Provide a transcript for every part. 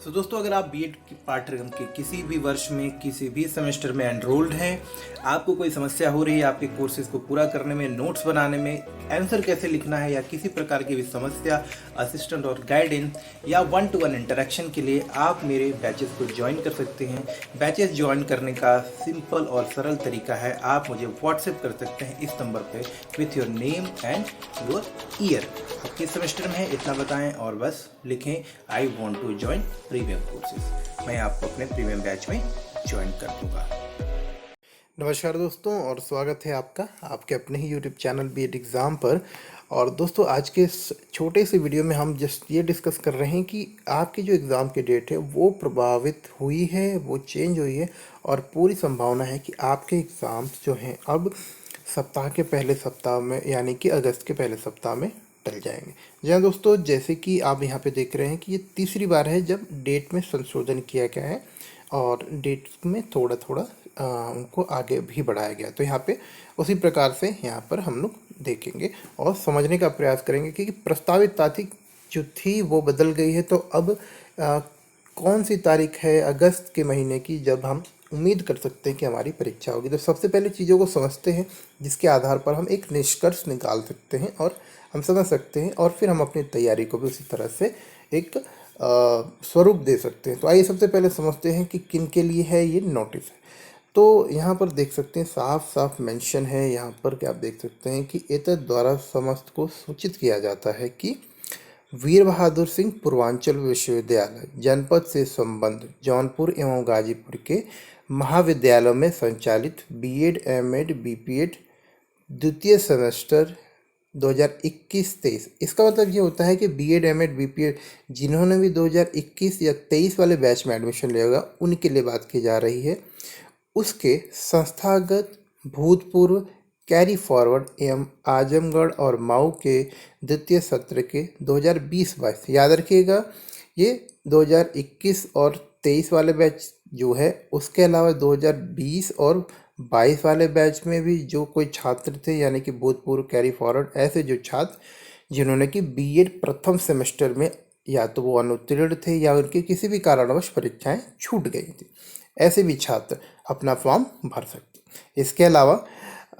तो दोस्तों, अगर आप बीएड की पाठ्यक्रम के किसी भी वर्ष में किसी भी सेमेस्टर में एनरोल्ड हैं, आपको कोई समस्या हो रही है आपके कोर्सेज को पूरा करने में, नोट्स बनाने में, आंसर कैसे लिखना है या किसी प्रकार की भी समस्या, असिस्टेंट और गाइडेंस या 1-to-1 इंटरेक्शन के लिए आप मेरे बैचेस को ज्वाइन कर सकते हैं। बैचेस ज्वाइन करने का सिंपल और सरल तरीका है, आप मुझे व्हाट्सएप कर सकते हैं इस नंबर पे with your name and your year. आप किस सेमेस्टर में है इतना बताएं और बस लिखें I want to join premium courses. मैं आपको अपने प्रीमियम बैच में ज्वाइन कर दूंगा। नमस्कार दोस्तों, और स्वागत है आपका आपके अपने ही यूट्यूब चैनल बीएड एग्ज़ाम पर। और दोस्तों, आज के इस छोटे से वीडियो में हम जस्ट ये डिस्कस कर रहे हैं कि आपकी जो एग्ज़ाम की डेट है वो प्रभावित हुई है, वो चेंज हुई है, और पूरी संभावना है कि आपके एग्ज़ाम्स जो हैं अब सप्ताह के पहले सप्ताह में यानी कि अगस्त के पहले सप्ताह में टल जाएंगे। जी हाँ दोस्तों, जैसे कि आप यहाँ पे देख रहे हैं कि ये तीसरी बार है जब डेट में संशोधन किया गया है और डेट में थोड़ा थोड़ा उनको आगे भी बढ़ाया गया। तो यहाँ पे उसी प्रकार से यहाँ पर हम लोग देखेंगे और समझने का प्रयास करेंगे कि प्रस्तावित तारीख जो थी वो बदल गई है। तो अब कौन सी तारीख है अगस्त के महीने की जब हम उम्मीद कर सकते हैं कि हमारी परीक्षा होगी। तो सबसे पहले चीज़ों को समझते हैं जिसके आधार पर हम एक निष्कर्ष निकाल सकते हैं और हम समझ सकते हैं, और फिर हम अपनी तैयारी को भी उसी तरह से एक स्वरूप दे सकते हैं। तो आइए सबसे पहले समझते हैं कि किन के लिए है ये नोटिस है। तो यहाँ पर देख सकते हैं साफ साफ मेंशन है यहाँ पर कि आप देख सकते हैं कि एतद द्वारा समस्त को सूचित किया जाता है कि वीर बहादुर सिंह पूर्वांचल विश्वविद्यालय जनपद से संबद्ध जौनपुर एवं गाजीपुर के महाविद्यालयों में संचालित बीएड एमएड बीपीएड द्वितीय सेमेस्टर 2021-23। इसका मतलब ये होता है कि बीएड एमएड बीपीएड जिन्होंने भी 2021 या 23 वाले बैच में एडमिशन लिया होगा उनके लिए बात की जा रही है। उसके संस्थागत भूतपूर्व कैरी फॉरवर्ड एवं आजमगढ़ और मऊ के द्वितीय सत्र के 2020-22, याद रखिएगा ये 2021 और 23 वाले बैच जो है, उसके अलावा 2020 और 22 वाले बैच में भी जो कोई छात्र थे यानी कि भूतपूर्व कैरी फॉरवर्ड, ऐसे जो छात्र जिन्होंने कि बीएड प्रथम सेमेस्टर में या तो वो अनुत्तीर्ण थे या उनकी किसी भी कारणवश परीक्षाएं छूट गई थी, ऐसे भी छात्र अपना फॉर्म भर सकते। इसके अलावा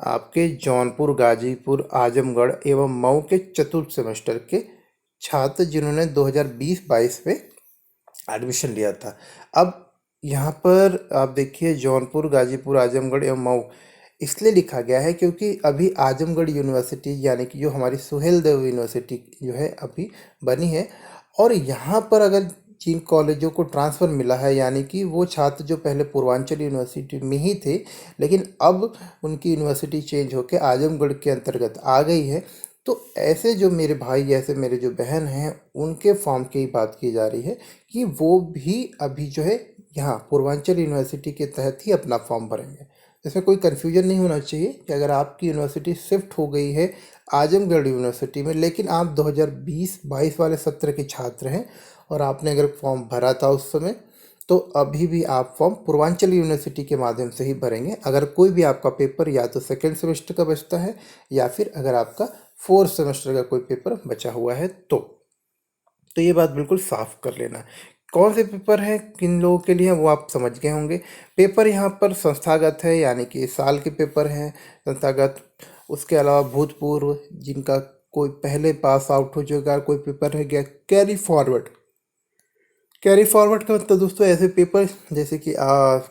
आपके जौनपुर, गाजीपुर, आजमगढ़ एवं मऊ के चतुर्थ सेमेस्टर के छात्र जिन्होंने 2020-22 में एडमिशन लिया था। अब यहाँ पर आप देखिए जौनपुर, गाजीपुर, आजमगढ़ एवं मऊ इसलिए लिखा गया है क्योंकि अभी आजमगढ़ यूनिवर्सिटी यानी कि जो हमारी सुहेल देव यूनिवर्सिटी जो है अभी बनी है, और यहाँ पर अगर जिन कॉलेजों को ट्रांसफ़र मिला है यानी कि वो छात्र जो पहले पूर्वांचल यूनिवर्सिटी में ही थे लेकिन अब उनकी यूनिवर्सिटी चेंज होकर आजमगढ़ के अंतर्गत आ गई है, तो ऐसे जो मेरे भाई ऐसे मेरे जो बहन हैं उनके फॉर्म की बात की जा रही है कि वो भी अभी जो है यहाँ पूर्वांचल यूनिवर्सिटी के तहत ही अपना फॉर्म भरेंगे। इसमें कोई कन्फ्यूजन नहीं होना चाहिए कि अगर आपकी यूनिवर्सिटी शिफ्ट हो गई है आजमगढ़ यूनिवर्सिटी में लेकिन आप 2020-22 वाले सत्र के छात्र हैं और आपने अगर फॉर्म भरा था उस समय, तो अभी भी आप फॉर्म पूर्वांचल यूनिवर्सिटी के माध्यम से ही भरेंगे। अगर कोई भी आपका पेपर या तो सेकेंड सेमेस्टर का बचता है या फिर अगर आपका फोर्थ सेमेस्टर का कोई पेपर बचा हुआ है तो ये बात बिल्कुल साफ कर लेना। कौन से पेपर हैं किन लोगों के लिए वो आप समझ गए होंगे। पेपर यहाँ पर संस्थागत है यानी कि इस साल के पेपर हैं संस्थागत। उसके अलावा भूतपूर्व जिनका कोई पहले पास आउट हो चुका, कोई पेपर रह गया, कैरी फॉरवर्ड। कैरी फॉरवर्ड का मतलब दोस्तों ऐसे पेपर जैसे कि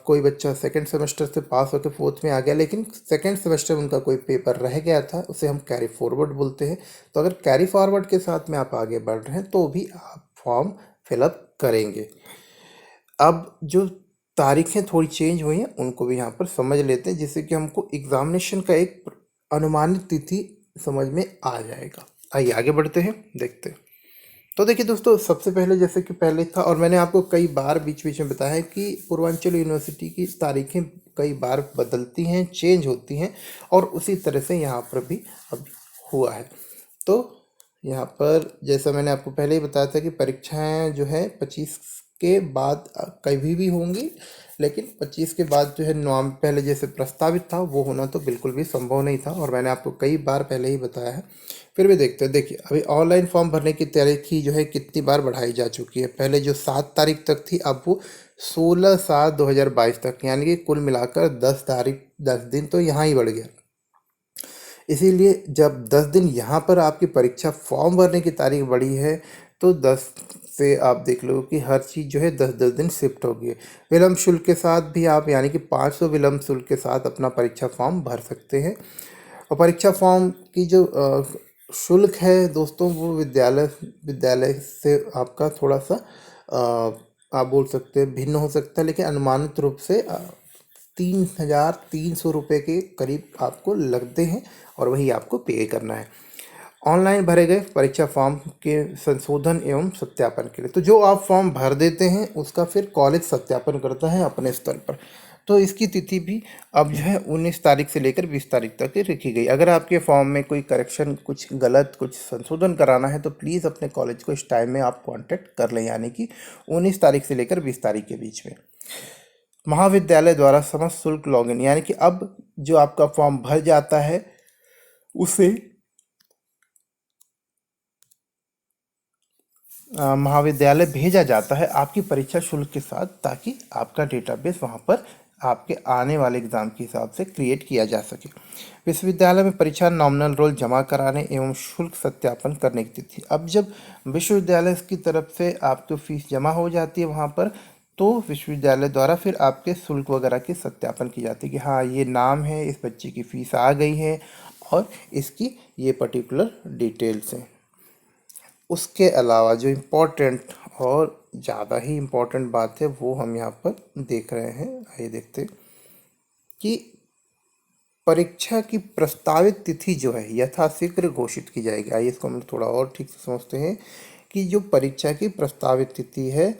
कोई बच्चा सेकंड सेमेस्टर से पास होकर फोर्थ में आ गया लेकिन सेकंड सेमेस्टर में उनका कोई पेपर रह गया था, उसे हम कैरी फॉरवर्ड बोलते हैं। तो अगर कैरी फॉरवर्ड के साथ में आप आगे बढ़ रहे हैं तो भी आप फॉर्म फिलअप करेंगे। अब जो तारीखें थोड़ी चेंज हुई हैं उनको भी यहाँ पर समझ लेते हैं जिससे कि हमको एग्जामिनेशन का एक अनुमानित तिथि समझ में आ जाएगा। आइए आगे बढ़ते हैं, देखते हैं। तो देखिए दोस्तों, सबसे पहले जैसे कि पहले था और मैंने आपको कई बार बीच बीच में बताया है कि पूर्वांचल यूनिवर्सिटी की तारीखें कई बार बदलती हैं, चेंज होती हैं, और उसी तरह से यहाँ पर भी अभी हुआ है। तो यहाँ पर जैसा मैंने आपको पहले ही बताया था कि परीक्षाएं जो है 25 के बाद कभी भी होंगी, लेकिन 25 के बाद जो है नवंबर पहले जैसे प्रस्तावित था वो होना तो बिल्कुल भी संभव नहीं था, और मैंने आपको कई बार पहले ही बताया है। फिर भी देखते हैं। देखिए अभी ऑनलाइन फॉर्म भरने की तारीख ही जो है कितनी बार बढ़ाई जा चुकी है। पहले जो 7 तारीख तक थी, अब वो 16/7/2022 तक, यानी कि कुल मिलाकर 10 दिन तो यहाँ ही बढ़ गया। इसीलिए जब 10 दिन यहाँ पर आपकी परीक्षा फॉर्म भरने की तारीख बढ़ी है, तो 10 से आप देख लो कि हर चीज़ जो है 10-10 दिन शिफ्ट हो गई है। विलम्ब शुल्क के साथ भी आप यानी कि 500 विलम्ब शुल्क के साथ अपना परीक्षा फॉर्म भर सकते हैं। और परीक्षा फॉर्म की जो शुल्क है दोस्तों, वो विद्यालय से आपका थोड़ा सा आप बोल सकते हैं भिन्न हो सकता है, लेकिन अनुमानित रूप से 3,300 रुपये के करीब आपको लगते हैं, और वही आपको पे करना है ऑनलाइन भरे गए परीक्षा फॉर्म के संशोधन एवं सत्यापन के लिए। तो जो आप फॉर्म भर देते हैं उसका फिर कॉलेज सत्यापन करता है अपने स्तर पर। तो इसकी तिथि भी अब जो है 19 तारीख से लेकर 20 तारीख तक ही रखी गई। अगर आपके फॉर्म में कोई करेक्शन, कुछ गलत, कुछ संशोधन कराना है तो प्लीज़ अपने कॉलेज को इस टाइम में आप कांटेक्ट कर लें, यानी कि 19 तारीख से लेकर 20 तारीख के बीच में। महाविद्यालय द्वारा समस्त शुल्क लॉगिन, यानी कि अब जो आपका फॉर्म भर जाता है उसे महाविद्यालय भेजा जाता है आपकी परीक्षा शुल्क के साथ, ताकि आपका डेटाबेस वहाँ पर आपके आने वाले एग्ज़ाम के हिसाब से क्रिएट किया जा सके। विश्वविद्यालय में परीक्षा नॉमिनल रोल जमा कराने एवं शुल्क सत्यापन करने की तिथि, अब जब विश्वविद्यालय की तरफ से आपको फीस जमा हो जाती है वहाँ पर, तो विश्वविद्यालय द्वारा फिर आपके शुल्क वगैरह की सत्यापन की जाती है कि हाँ ये नाम है, इस बच्चे की फ़ीस आ गई है और इसकी ये पर्टिकुलर डिटेल्स हैं। उसके अलावा जो इम्पोर्टेंट और ज़्यादा ही इम्पोर्टेंट बात है वो हम यहाँ पर देख रहे हैं। आइए देखते हैं कि परीक्षा की प्रस्तावित तिथि जो है यथाशीघ्र घोषित की जाएगी। आइए इसको हम थोड़ा और ठीक से समझते हैं कि जो परीक्षा की प्रस्तावित तिथि है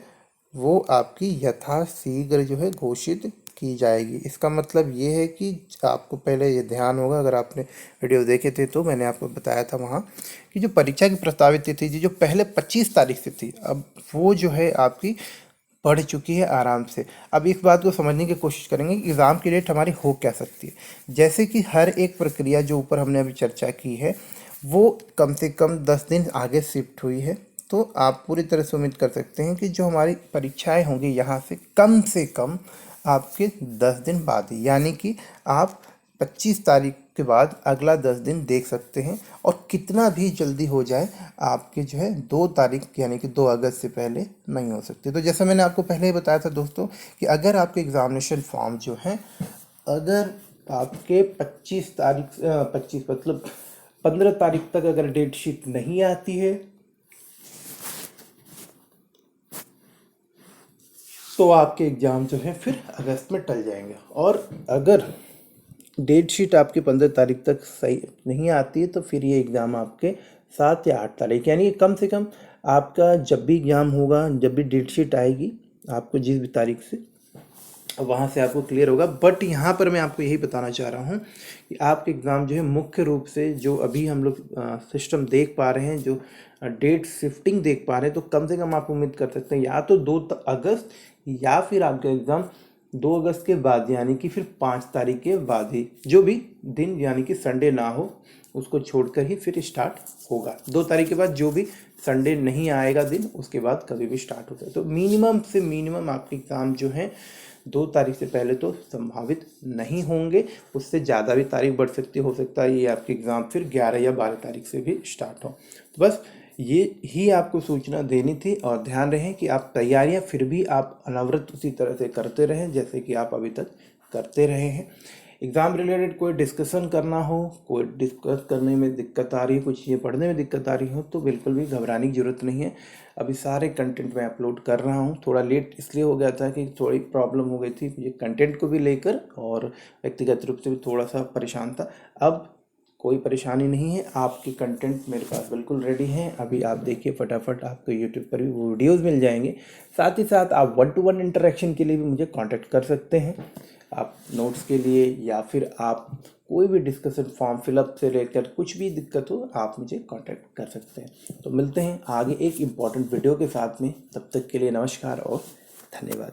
वो आपकी यथाशीघ्र जो है घोषित की जाएगी। इसका मतलब ये है कि आपको पहले ये ध्यान होगा, अगर आपने वीडियो देखे थे तो मैंने आपको बताया था वहाँ कि जो परीक्षा की प्रस्तावित तिथि थी जो पहले 25 तारीख से थी, अब वो जो है आपकी बढ़ चुकी है आराम से। अब इस बात को समझने की कोशिश करेंगे कि एग्ज़ाम की डेट हमारी हो क्या सकती है। जैसे कि हर एक प्रक्रिया जो ऊपर हमने अभी चर्चा की है वो कम से कम 10 दिन आगे शिफ्ट हुई है, तो आप पूरी तरह से उम्मीद कर सकते हैं कि जो हमारी परीक्षाएं होंगी यहाँ से कम आपके 10 दिन बाद ही, यानी कि आप 25 तारीख के बाद अगला 10 दिन देख सकते हैं। और कितना भी जल्दी हो जाए आपके जो है 2 तारीख यानी कि 2 अगस्त से पहले नहीं हो सकती। तो जैसा मैंने आपको पहले ही बताया था दोस्तों कि अगर आपके एग्ज़ामिनेशन फॉर्म जो है अगर आपके 25 मतलब 15 तारीख तक अगर डेट शीट नहीं आती है तो आपके एग्ज़ाम जो है फिर अगस्त में टल जाएंगे। और अगर डेट शीट आपकी 15 तारीख तक सही नहीं आती है तो फिर ये एग्ज़ाम आपके 7 या 8 तारीख, यानी कम से कम आपका जब भी एग्ज़ाम होगा, जब भी डेट शीट आएगी आपको जिस भी तारीख से, वहाँ से आपको क्लियर होगा। बट यहाँ पर मैं आपको यही बताना चाह रहा हूँ कि आपके एग्ज़ाम जो है मुख्य रूप से जो अभी हम लोग सिस्टम देख पा रहे हैं, जो डेट शिफ्टिंग देख पा रहे हैं, तो कम से कम आप उम्मीद कर सकते हैं या तो 2 अगस्त या फिर आपका एग्ज़ाम 2 अगस्त के बाद, यानी कि फिर 5 तारीख के बाद ही, जो भी दिन यानी कि संडे ना हो उसको छोड़कर ही फिर स्टार्ट होगा। 2 तारीख के बाद जो भी संडे नहीं आएगा दिन, उसके बाद कभी भी स्टार्ट होता है। तो मिनिमम से मिनिमम आपके एग्ज़ाम जो है 2 तारीख से पहले तो संभावित नहीं होंगे, उससे ज़्यादा भी तारीख बढ़ सकती, हो सकता है ये आपके एग्ज़ाम फिर 11 या 12 तारीख से भी स्टार्ट हो। तो बस ये ही आपको सूचना देनी थी, और ध्यान रहे कि आप तैयारियां फिर भी आप अनवरत उसी तरह से करते रहें जैसे कि आप अभी तक करते रहे हैं। एग्ज़ाम रिलेटेड कोई डिस्कशन करना हो, कोई डिस्कस करने में दिक्कत आ रही है, कुछ चीज़ें पढ़ने में दिक्कत आ रही हो, तो बिल्कुल भी घबराने की ज़रूरत नहीं है। अभी सारे कंटेंट मैं अपलोड कर रहा हूँ। थोड़ा लेट इसलिए हो गया था कि थोड़ी प्रॉब्लम हो गई थी मुझे कंटेंट को भी लेकर, और व्यक्तिगत रूप से भी थोड़ा सा परेशान था। अब कोई परेशानी नहीं है, आपके कंटेंट मेरे पास बिल्कुल रेडी हैं। अभी आप देखिए फटाफट आपको यूट्यूब पर भी वीडियोज़ मिल जाएंगे। साथ ही साथ आप 1-to-1 इंटरेक्शन के लिए भी मुझे कांटेक्ट कर सकते हैं। आप नोट्स के लिए या फिर आप कोई भी डिस्कशन फॉर्म फिलअप से लेकर कुछ भी दिक्कत हो आप मुझे कांटेक्ट कर सकते हैं। तो मिलते हैं आगे एक इम्पॉर्टेंट वीडियो के साथ में, तब तक के लिए नमस्कार और धन्यवाद।